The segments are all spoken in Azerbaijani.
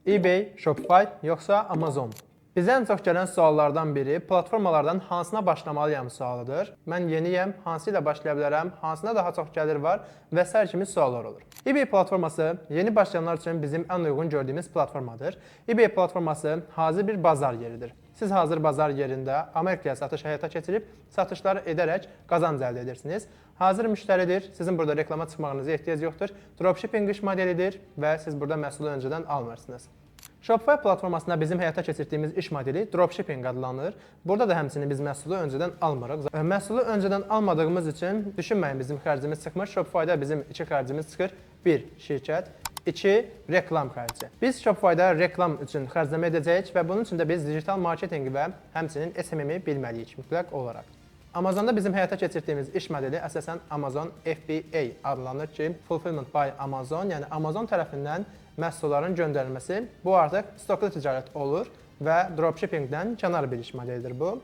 eBay, Shopify yoxsa Amazon? Bizə ən çox gələn suallardan biri platformalardan hansına başlamalıyam sualıdır. Mən yeniyəm, hansı ilə başlaya bilərəm, hansına daha çox gəlir var və s. kimi suallar olur. eBay platforması yeni başlayanlar üçün bizim ən uyğun gördüyümüz platformadır. eBay platforması hazır bir bazar yeridir. Siz hazır bazar yerində Amerikaya satış həyata keçirib, satışları edərək qazanc əldə edirsiniz. Hazır müştəridir, sizin burada reklama çıxmağınıza ehtiyac yoxdur. Dropshipping iş modelidir və siz burada məhsulu öncədən almırsınız. Shopify platformasında bizim həyata keçirdiyimiz iş modeli dropshipping adlanır. Burada da həmçinin biz məhsulu öncədən almırıq. Məhsulu öncədən almadığımız üçün düşünməyin bizim xərcimiz çıxmır. Shopify'da bizim 2 xərcimiz çıxır. 1. Şirkət, 2. Reklam xərci. Biz Shopify'da reklam üçün xərcləmə edəcəyik və bunun üçün də biz digital marketinqi və həmçinin SMM-i bilməliyik mütləq olaraq. Amazonda bizim həyata keçirdiyimiz iş modeli əsasən Amazon FBA adlanır ki, Fulfillment by Amazon, yəni Amazon tərəfindən məhsulların göndərilməsi. Bu artıq stoklu ticarət olur və dropshippingdən kənar bir iş modelidir bu.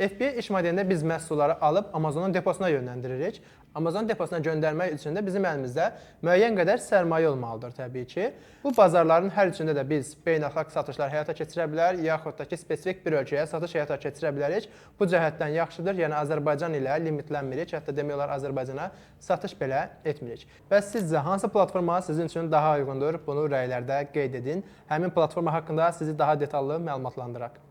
FBA iş modelində biz məhsulları alıb Amazonun deposuna yönləndiririk. Amazon deposuna göndərmək üçün də bizim əlimizdə müəyyən qədər sərmayə olmalıdır təbii ki. Bu bazarların hər üçündə də biz beynəlxalq satışlar həyata keçirə bilər, yaxud da ki, spesifik bir ölkəyə satış həyata keçirə bilərik. Bu cəhətdən yaxşıdır, yəni Azərbaycan ilə limitlənmirik, hətta demək olar Azərbaycana satış belə etmirik. Bəs sizcə hansı platforma sizin üçün daha uyğundur? Bunu rəylərdə qeyd edin. Həmin platforma haqqında sizi daha detallı məlumatlandıraq.